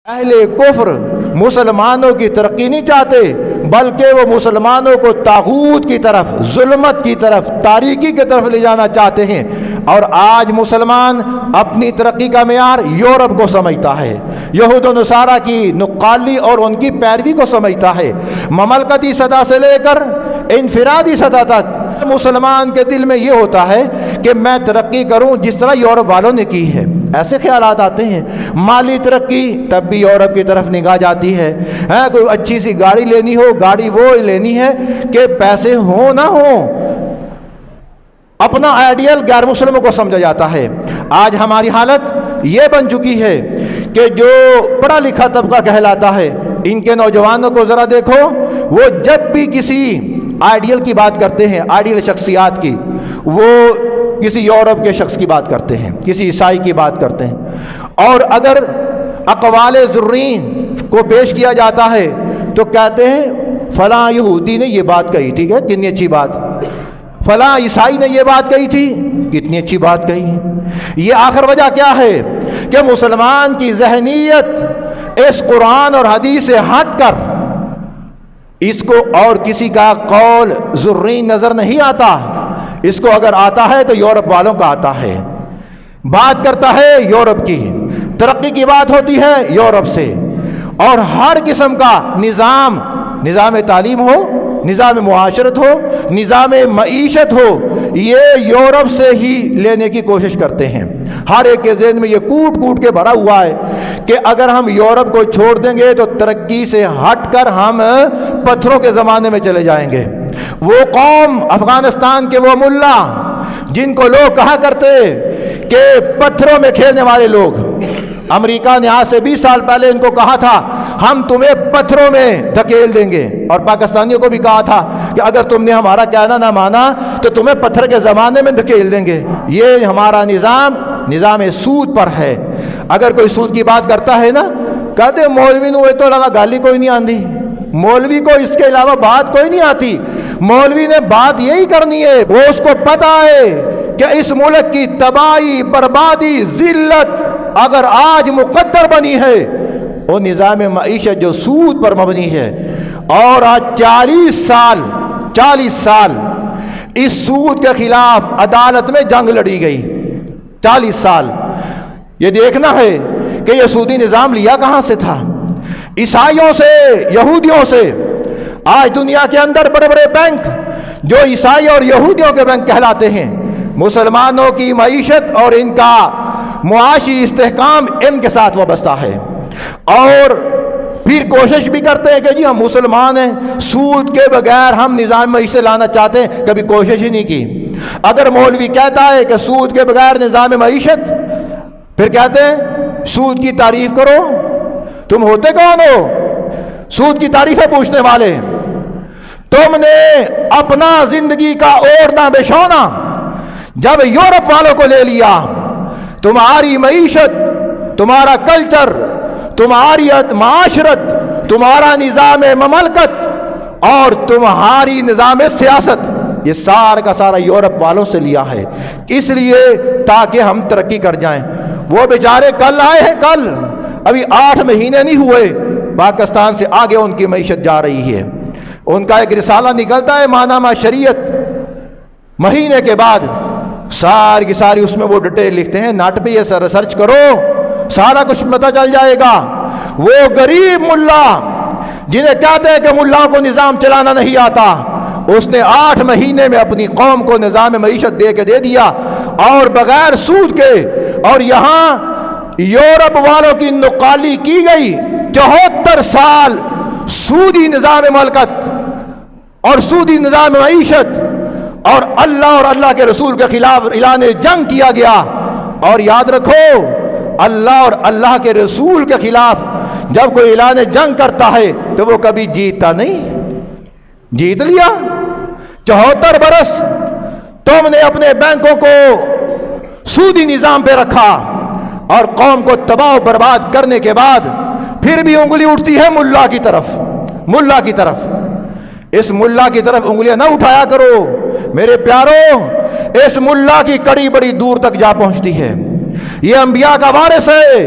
اہل کفر مسلمانوں کی ترقی نہیں چاہتے، بلکہ وہ مسلمانوں کو طاغوت کی طرف، ظلمت کی طرف، تاریکی کی طرف لے جانا چاہتے ہیں۔ اور آج مسلمان اپنی ترقی کا معیار یورپ کو سمجھتا ہے، یہود و نصارہ کی نقالی اور ان کی پیروی کو سمجھتا ہے۔ مملکتی سطح سے لے کر انفرادی سطح تک مسلمان کے دل میں یہ ہوتا ہے کہ میں ترقی کروں جس طرح یورپ والوں نے کی ہے، ایسے خیالات آتے ہیں۔ مالی ترقی تب بھی یورپ کی طرف نگاہ جاتی ہے، کوئی اچھی سی گاڑی لینی ہو، گاڑی وہ لینی ہے کہ پیسے ہوں نہ ہوں، اپنا آئیڈیل غیر مسلموں کو سمجھا جاتا ہے۔ آج ہماری حالت یہ بن چکی ہے کہ جو پڑھا لکھا طبقہ کہلاتا ہے، ان کے نوجوانوں کو ذرا دیکھو، وہ جب بھی کسی آئیڈیل کی بات کرتے ہیں، آئیڈیل شخصیات کی، وہ کسی یورپ کے شخص کی بات کرتے ہیں، کسی عیسائی کی بات کرتے ہیں۔ اور اگر اقوال زرین کو پیش کیا جاتا ہے تو کہتے ہیں فلاں یہودی نے یہ بات کہی تھی، کہ کتنی اچھی بات، فلاں عیسائی نے یہ بات کہی تھی، کتنی اچھی بات کہی۔ یہ آخر وجہ کیا ہے کہ مسلمان کی ذہنیت اس قرآن اور حدیث سے ہٹ کر اس کو اور کسی کا قول زرین نظر نہیں آتا، اس کو اگر آتا ہے تو یورپ والوں کا آتا ہے، بات کرتا ہے یورپ کی، ترقی کی بات ہوتی ہے یورپ سے، اور ہر قسم کا نظام تعلیم ہو، نظام معاشرت ہو، نظام معیشت ہو، یہ یورپ سے ہی لینے کی کوشش کرتے ہیں۔ ہر ایک کے ذہن میں یہ کوٹ کوٹ کے بھرا ہوا ہے کہ اگر ہم یورپ کو چھوڑ دیں گے تو ترقی سے ہٹ کر ہم پتھروں کے زمانے میں چلے جائیں گے۔ وہ قوم افغانستان کے وہ ملا جن کو لوگ کہا کرتے کہ پتھروں میں کھیلنے والے لوگ، امریکہ نے آج سے 20 سال پہلے ان کو کہا تھا ہم تمہیں پتھروں میں دھکیل دیں گے، اور پاکستانیوں کو بھی کہا تھا کہ اگر تم نے ہمارا کہنا نہ مانا تو تمہیں پتھر کے زمانے میں دھکیل دیں گے۔ یہ ہمارا نظام سود پر ہے۔ اگر کوئی سود کی بات کرتا ہے نا، کہتے مولوی نو تو لگا گالی کوئی نہیں آندی، مولوی کو اس کے علاوہ بات کوئی نہیں آتی، مولوی نے بات یہی کرنی ہے، وہ اس کو پتا ہے کہ اس ملک کی تباہی، بربادی، ذلت اگر آج مقدر بنی ہے وہ نظام معیشت جو سود پر مبنی ہے، اور آج 40 سال اس سود کے خلاف عدالت میں جنگ لڑی گئی۔ 40 سال یہ دیکھنا ہے کہ یہ سودی نظام لیا کہاں سے تھا، عیسائیوں سے، یہودیوں سے۔ آج دنیا کے اندر بڑے بڑے بینک جو عیسائی اور یہودیوں کے بینک کہلاتے ہیں، مسلمانوں کی معیشت اور ان کا معاشی استحکام ان کے ساتھ وابستہ ہے، اور پھر کوشش بھی کرتے ہیں کہ جی ہم مسلمان ہیں، سود کے بغیر ہم نظام معیشت لانا چاہتے ہیں، کبھی کوشش ہی نہیں کی۔ اگر مولوی کہتا ہے کہ سود کے بغیر نظام معیشت، پھر کہتے ہیں سود کی تعریف کرو، تم ہوتے کون ہو سود کی تعریفیں پوچھنے والے؟ تم نے اپنا زندگی کا اوڑھنا بچھونا جب یورپ والوں کو لے لیا، تمہاری معیشت، تمہارا کلچر، تمہاری معاشرت، تمہارا نظام مملکت اور تمہاری نظام سیاست، یہ سارا کا سارا یورپ والوں سے لیا ہے، اس لیے تاکہ ہم ترقی کر جائیں۔ وہ بیچارے کل آئے ہیں، کل ابھی 8 مہینے نہیں ہوئے، پاکستان سے آگے ان کی معیشت جا رہی ہے۔ ان کا ایک رسالہ نکلتا ہے ماہنامہ شریعت، مہینے کے بعد ساری کی ساری اس میں وہ ڈیٹیل لکھتے ہیں، ناٹ پہ یہ ریسرچ کرو، سارا کچھ پتہ چل جائے گا۔ وہ غریب ملا جنہیں کہتے ہیں کہ ملاؤں کو نظام چلانا نہیں آتا، اس نے 8 مہینے میں اپنی قوم کو نظام معیشت دے کے دے دیا، اور بغیر سود کے۔ اور یہاں یورپ والوں کی نقالی کی گئی، 74 سال سودی نظام مملکت اور سودی نظام معیشت، اور اللہ کے رسول کے خلاف اعلان جنگ کیا گیا۔ اور یاد رکھو، اللہ اور اللہ کے رسول کے خلاف جب کوئی اعلان جنگ کرتا ہے تو وہ کبھی جیتتا نہیں۔ جیت لیا 74 برس تم نے اپنے بینکوں کو سودی نظام پہ رکھا، اور قوم کو تباہ و برباد کرنے کے بعد پھر بھی انگلی اٹھتی ہے ملا کی طرف۔ اس ملا کی طرف انگلیاں نہ اٹھایا کرو میرے پیارو، اس ملا کی کڑی بڑی دور تک جا پہنچتی ہے۔ یہ انبیاء کا وارث ہے،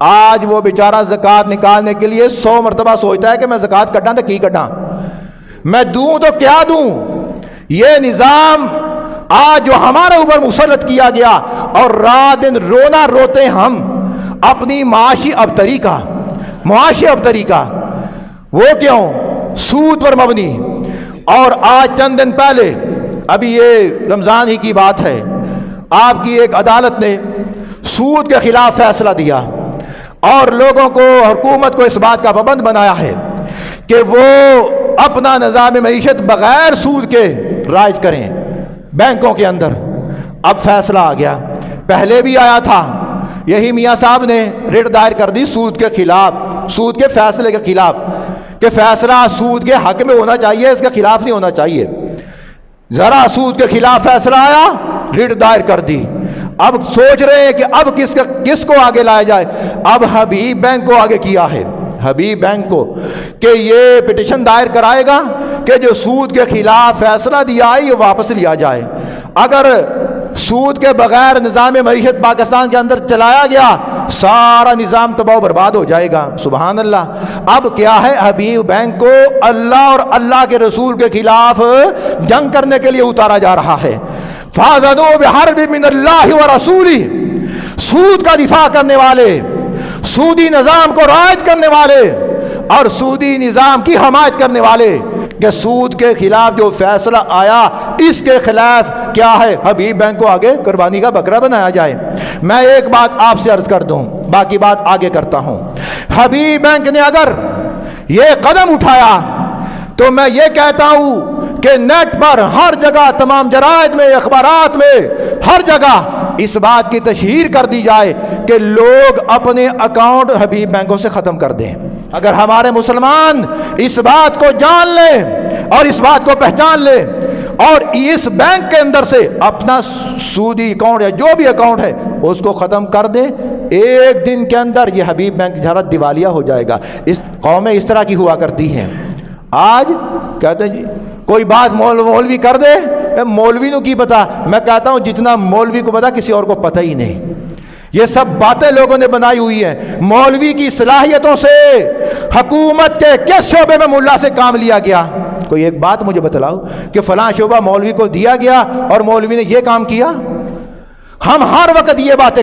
آج وہ بیچارہ زکوٰۃ نکالنے کے لیے 100 مرتبہ سوچتا ہے کہ میں زکوٰۃ کٹاں تو کی کٹاں، میں دوں تو کیا دوں۔ یہ نظام آج جو ہمارے اوپر مسلط کیا گیا، اور رات دن رونا روتے ہم اپنی معاشی ابتری کا، وہ کیوں؟ سود پر مبنی۔ اور آج چند دن پہلے، ابھی یہ رمضان ہی کی بات ہے، آپ کی ایک عدالت نے سود کے خلاف فیصلہ دیا اور لوگوں کو، حکومت کو اس بات کا پابند بنایا ہے کہ وہ اپنا نظام معیشت بغیر سود کے رائج کریں بینکوں کے اندر۔ اب فیصلہ آ گیا، پہلے بھی آیا تھا، یہی میاں صاحب نے ریٹ دائر کر دی سود کے خلاف، سود کے فیصلے کے خلاف، کہ فیصلہ سود کے حق میں ہونا چاہیے، اس کے خلاف نہیں ہونا چاہیے۔ ذرا سود کے خلاف فیصلہ آیا، ریٹ دائر کر دی۔ اب سوچ رہے ہیں کہ اب کس کو آگے لایا جائے۔ اب حبیب بینک کو آگے کیا ہے، حبیب بینک کو، کہ یہ پٹیشن دائر کرائے گا کہ جو سود کے خلاف فیصلہ دیا ہے یہ واپس لیا جائے۔ اگر سود کے بغیر نظام معیشت پاکستان کے اندر چلایا گیا، سارا نظام تباہ و برباد ہو جائے گا۔ سبحان اللہ۔ اب کیا ہے، حبیب بینک کو اللہ اور اللہ کے رسول کے خلاف جنگ کرنے کے لیے اتارا جا رہا ہے۔ فَأَذَنُوا بِحَرْبٍ مِّنَ اللَّهِ وَرَسُولِهِ، سود کا دفاع کرنے والے، سودی نظام کو رائج کرنے والے اور سودی نظام کی حمایت کرنے والے، کہ سود کے خلاف جو فیصلہ آیا اس کے خلاف کیا ہے، حبیب بینک کو آگے قربانی کا بکرا بنایا جائے۔ میں ایک بات آپ سے عرض کر دوں، باقی بات آگے کرتا ہوں۔ حبیب بینک نے اگر یہ قدم اٹھایا تو میں یہ کہتا ہوں کہ نیٹ پر ہر جگہ، تمام جرائد میں، اخبارات میں، ہر جگہ اس بات کی تشہیر کر دی جائے کہ لوگ اپنے اکاؤنٹ حبیب بینکوں سے ختم کر دیں۔ اگر ہمارے مسلمان اس بات کو جان لیں اور اس بات کو پہچان لیں اور اس بینک کے اندر سے اپنا سودی اکاؤنٹ یا جو بھی اکاؤنٹ ہے اس کو ختم کر دیں، ایک دن کے اندر یہ حبیب بینک جھارت دیوالیہ ہو جائے گا۔ اس قومیں اس طرح کی ہوا کرتی ہیں۔ آج کہتے ہیں جی کوئی بات مولوی کر دے، مولوی نو کی پتا، میں کہتا ہوں جتنا مولوی کو پتا کسی اور کو پتہ ہی نہیں۔ یہ سب باتیں لوگوں نے بنائی ہوئی ہیں۔ مولوی کی صلاحیتوں سے حکومت کے کس شعبے میں ملا سے کام لیا گیا؟ کوئی ایک بات مجھے بتلاؤ کہ فلاں شعبہ مولوی کو دیا گیا اور مولوی نے یہ کام کیا۔ ہم ہر وقت یہ باتیں